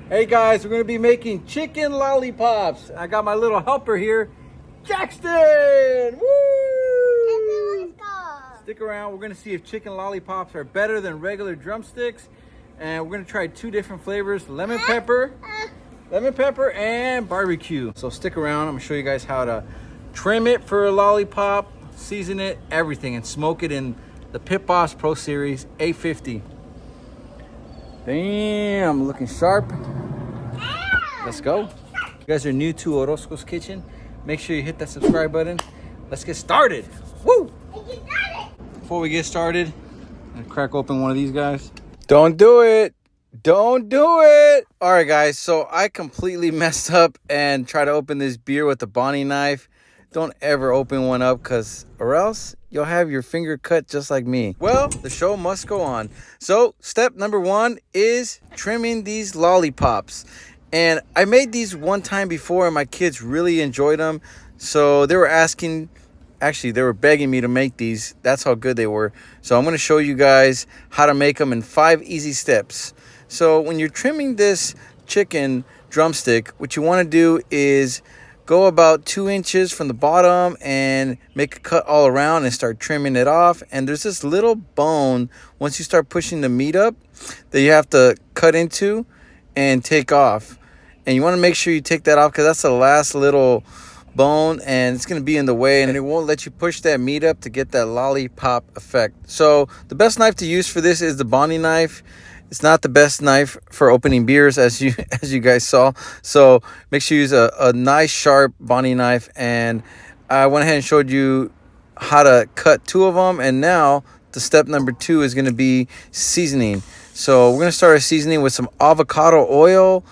Hey guys, we're gonna be making chicken lollipops. I got my little helper here, Jackson. Woo! Stick around. We're gonna see if chicken lollipops are better than regular drumsticks, and we're gonna try two different flavors: lemon pepper, and barbecue. So stick around. I'm gonna show you guys how to trim it for a lollipop, season it, everything, and smoke it in the Pit Boss Pro Series 850. Damn, looking sharp. Let's go. If you guys are new to Orozco's Kitchen, make sure you hit that subscribe button. Let's get started. Woo! Before we get started, I'm gonna crack open one of these guys. Don't do it. Don't do it. All right, guys. So I completely messed up and tried to open this beer with the Bonnie knife. Don't ever open one up, or else you'll have your finger cut just like me. Well, the show must go on. So step number one is trimming these lollipops. And I made these one time before and my kids really enjoyed them. So they were asking, actually they were begging me to make these. That's how good they were. So I'm going to show you guys how to make them in 5 easy steps. So when you're trimming this chicken drumstick, what you want to do is go about 2 inches from the bottom and make a cut all around and start trimming it off. And there's this little bone, once you start pushing the meat up, that you have to cut into and take off. And you want to make sure you take that off because that's the last little bone and it's going to be in the way and it won't let you push that meat up to get that lollipop effect. So the best knife to use for this is the Bonnie knife. It's not the best knife for opening beers as you guys saw. So make sure you use a nice sharp Bonnie knife. And I went ahead and showed you how to cut 2 of them. And now the step number 2 is going to be seasoning. So we're going to start our seasoning with some avocado oil.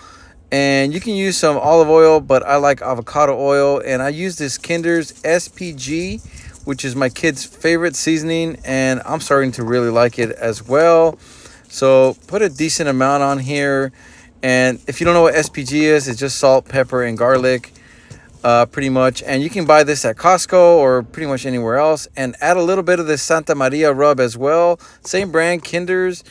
And you can use some olive oil, but I like avocado oil. And I use this Kinder's SPG, which is my kid's favorite seasoning. And I'm starting to really like it as well. So put a decent amount on here. And if you don't know what SPG is, it's just salt, pepper, and garlic, pretty much. And you can buy this at Costco or pretty much anywhere else. And add a little bit of the Santa Maria rub as well. Same brand, Kinder's.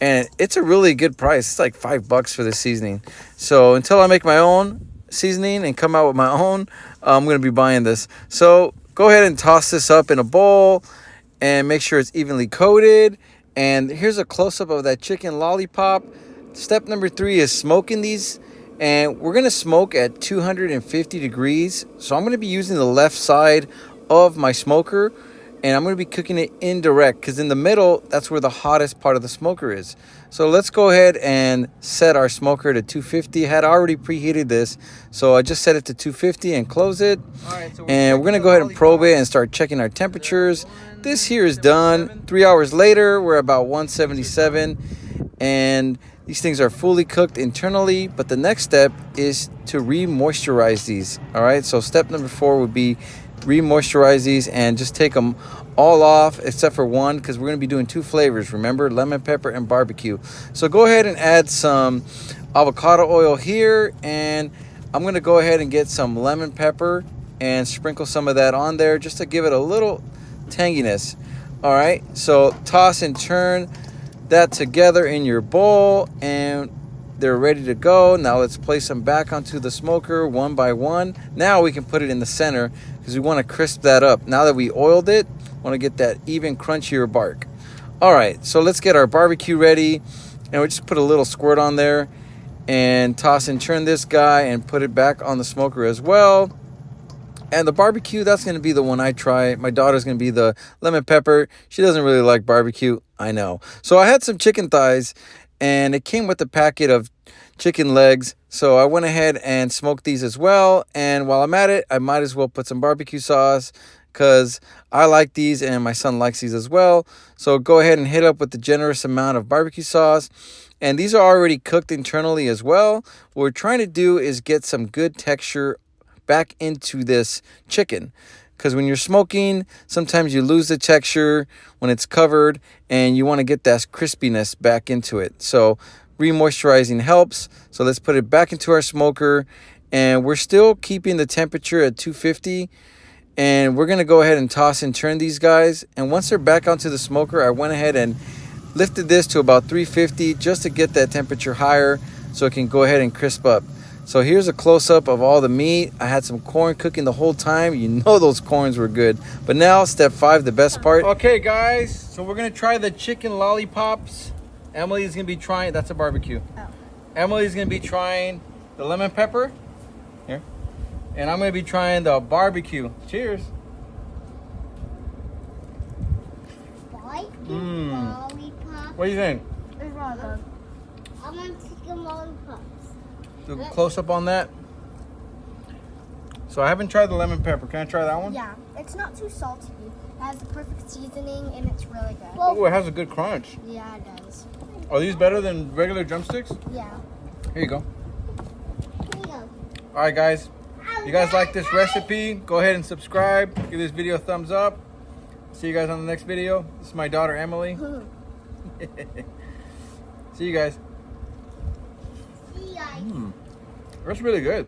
And it's a really good price. It's like $5 for this seasoning. So until I make my own seasoning and come out with my own, I'm going to be buying this. So go ahead and toss this up in a bowl and make sure it's evenly coated. And here's a close-up of that chicken lollipop. Step number 3 is smoking these. And we're going to smoke at 250 degrees. So I'm going to be using the left side of my smoker. And I'm going to be cooking it indirect because in the middle, that's where the hottest part of the smoker is. So let's go ahead and set our smoker to 250. I had already preheated this. So I just set it to 250 and close it. And we're going to go ahead and probe it and start checking our temperatures. This here is done. 3 hours later, we're about 177. And these things are fully cooked internally. But the next step is to re-moisturize these. All right. So step number 4 would be re-moisturize these and just take them all off except for one because we're going to be doing 2 flavors. Remember, lemon pepper and barbecue. So go ahead and add some avocado oil here. And I'm going to go ahead and get some lemon pepper and sprinkle some of that on there just to give it a little tanginess. All right, so toss and turn that together in your bowl and they're ready to go. Now let's place them back onto the smoker one by one. Now we can put it in the center because we want to crisp that up. Now that we oiled it, want to get that even crunchier bark. All right, so let's get our barbecue ready. And we just put a little squirt on there and toss and turn this guy and put it back on the smoker as well. And the barbecue, that's going to be the one I try. My daughter's going to be the lemon pepper. She doesn't really like barbecue. I know. So I had some chicken thighs, and it came with a packet of chicken legs. So I went ahead and smoked these as well. And while I'm at it, I might as well put some barbecue sauce because I like these and my son likes these as well. So go ahead and hit up with the generous amount of barbecue sauce. And these are already cooked internally as well. What we're trying to do is get some good texture back into this chicken because when you're smoking, sometimes you lose the texture when it's covered and you want to get that crispiness back into it. So re-moisturizing helps. So let's put it back into our smoker and we're still keeping the temperature at 250 and we're going to go ahead and toss and turn these guys. And once they're back onto the smoker, I went ahead and lifted this to about 350 just to get that temperature higher so it can go ahead and crisp up. So here's a close-up of all the meat. I had some corn cooking the whole time. You know those corns were good. But now, step 5, the best part. Okay, guys, so we're gonna try the chicken lollipops. Emily's gonna be trying, that's a barbecue. Oh. Emily's gonna be trying the lemon pepper. Here. And I'm gonna be trying the barbecue. Cheers. Lollipop. What do you think? It's really good. I want chicken lollipops. Do a close-up on that. So I haven't tried the lemon pepper. Can I try that one? Yeah, it's not too salty. It has the perfect seasoning and it's really good. Oh, it has a good crunch. Yeah, it does. Are these better than regular drumsticks? Yeah. Here you go. Here you go. All right, guys. If you guys like this recipe, go ahead and subscribe. Give this video a thumbs up. See you guys on the next video. This is my daughter, Emily. See you guys. See ya. That's really good.